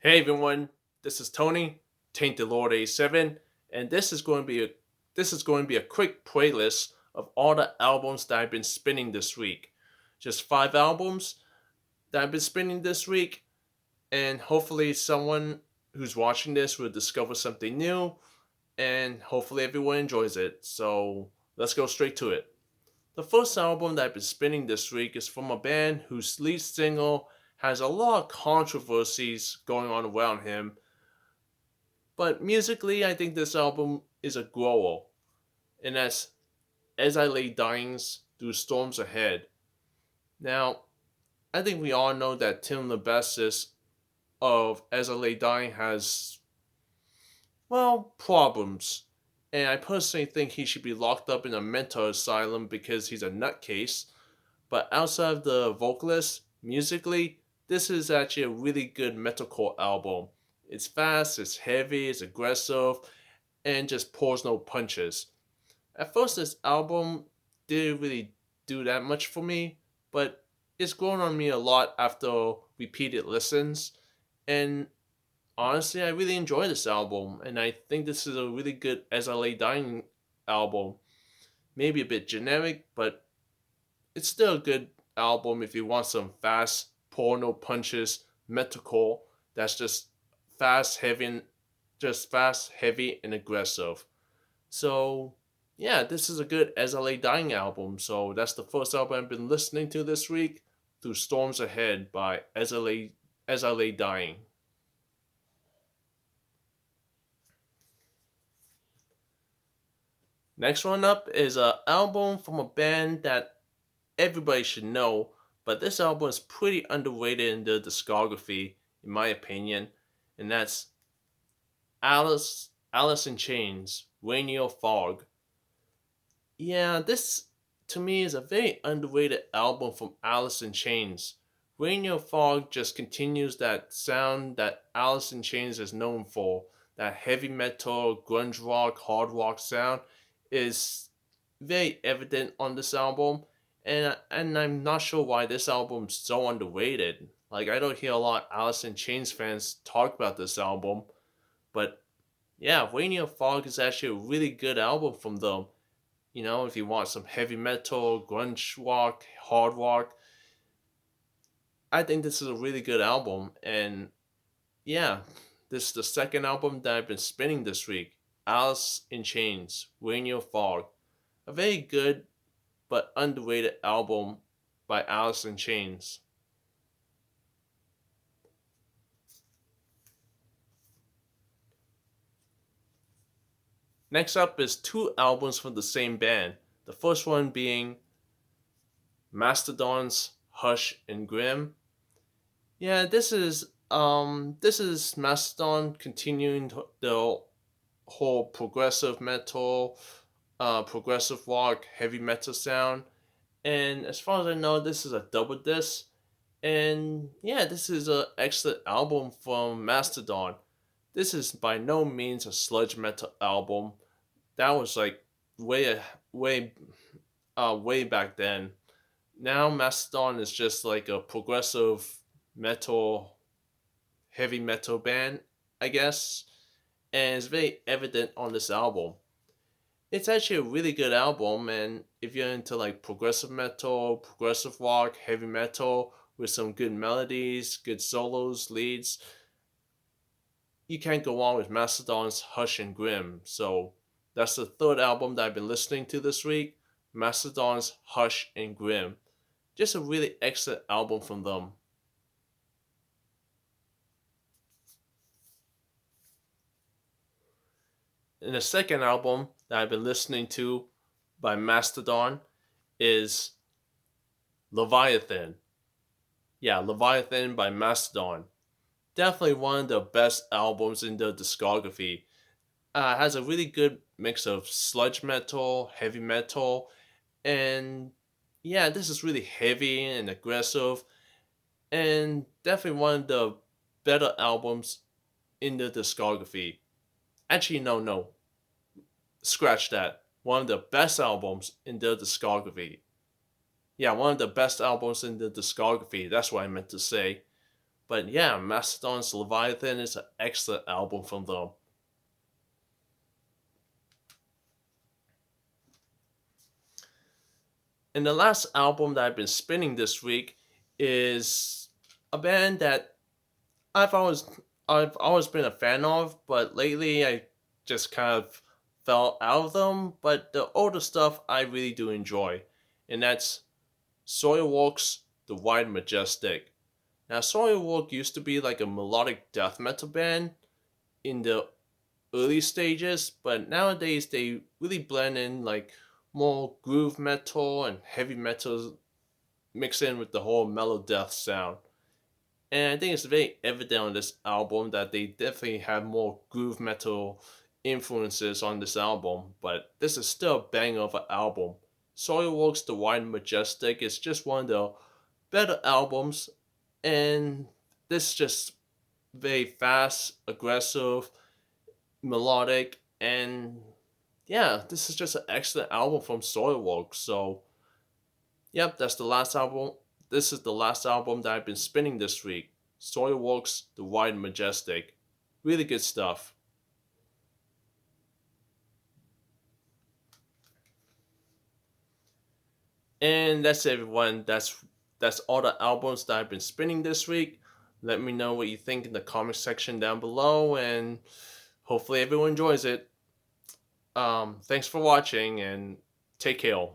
Hey everyone, this is Tony, Tainted Lord A7, and this is going to be a quick playlist of all the albums that I've been spinning this week. Just 5 albums that I've been spinning this week, and hopefully someone who's watching this will discover something new, and hopefully everyone enjoys it. So let's go straight to it. The first album that I've been spinning this week is from a band whose lead single has a lot of controversies going on around him, but musically, I think this album is a grower, and that's As I Lay Dying's Through Storms Ahead. Now, I think we all know that Tim the bassist of As I Lay Dying has, well, problems. And I personally think he should be locked up in a mental asylum because he's a nutcase. But outside of the vocalist, musically, this is actually a really good metalcore album. It's fast, it's heavy, it's aggressive, and just pulls no punches. At first, this album didn't really do that much for me, but it's grown on me a lot after repeated listens. And honestly, I really enjoy this album, and I think this is a really good As I Lay Dying album. Maybe a bit generic, but it's still a good album if you want some fast, porno punches, metalcore that's just fast, heavy, and aggressive. So yeah, this is a good As I Lay Dying album. So that's the first album I've been listening to this week, Through Storms Ahead by As I Lay Dying. Next one up is an album from a band that everybody should know, but this album is pretty underrated in the discography, in my opinion, and that's Alice in Chains, Rainier Fog. Yeah, this to me is a very underrated album from Alice in Chains. Rainier Fog just continues that sound that Alice in Chains is known for. That heavy metal, grunge rock, hard rock sound is very evident on this album, and I'm not sure why this album's so underrated. Like I don't hear a lot of Alice in Chains fans talk about this album, but yeah, Rainier Fog is actually a really good album from them. You know, if you want some heavy metal, grunge rock, hard rock, I think this is a really good album. And yeah, this is the second album that I've been spinning this week. Alice in Chains, Rainier Fog. A very good but underrated album by Alice in Chains. Next up is 2 albums from the same band. The first one being Mastodon's Hush and Grim. Yeah, this is Mastodon continuing the whole progressive metal, progressive rock, heavy metal sound. And as far as I know, this is a double disc. And yeah, this is an excellent album from Mastodon. This is by no means a sludge metal album. That was like way way way back then. Now Mastodon is just like a progressive metal, heavy metal band, I guess, and it's very evident on this album. It's actually a really good album, and if you're into like progressive metal, progressive rock, heavy metal with some good melodies, good solos, leads, you can't go wrong with Mastodon's Hush and Grim. So that's the third album that I've been listening to this week, Mastodon's Hush and Grim. Just a really excellent album from them. And the second album that I've been listening to by Mastodon is Leviathan. Yeah, Leviathan by Mastodon. Definitely one of the best albums in the discography. Has a really good mix of sludge metal, heavy metal, and yeah, this is really heavy and aggressive, and definitely one of the better albums in the discography. Actually, no, scratch that. One of the best albums in the discography. Yeah, one of the best albums in the discography. That's what I meant to say. But yeah, Mastodon's Leviathan is an excellent album from them. And the last album that I've been spinning this week is a band that I've always I've always been a fan of, but lately I just kind of fell out of them. But the older stuff I really do enjoy, and that's Soilwork's The Wide Majestic. Now, Soilwork used to be like a melodic death metal band in the early stages, but nowadays they really blend in like more groove metal and heavy metal mixed in with the whole mellow death sound. And I think it's very evident on this album that they definitely have more groove metal influences on this album, but this is still a banger of an album. Soilworks The Wide Majestic is just one of the better albums, and this is just very fast, aggressive, melodic, and yeah, this is just an excellent album from Soilworks. So, yep, that's the last album. This is the last album that I've been spinning this week. Soilworks, The Wide Majestic. Really good stuff. And that's it, everyone. That's all the albums that I've been spinning this week. Let me know what you think in the comment section down below, and hopefully everyone enjoys it. Thanks for watching, and take care.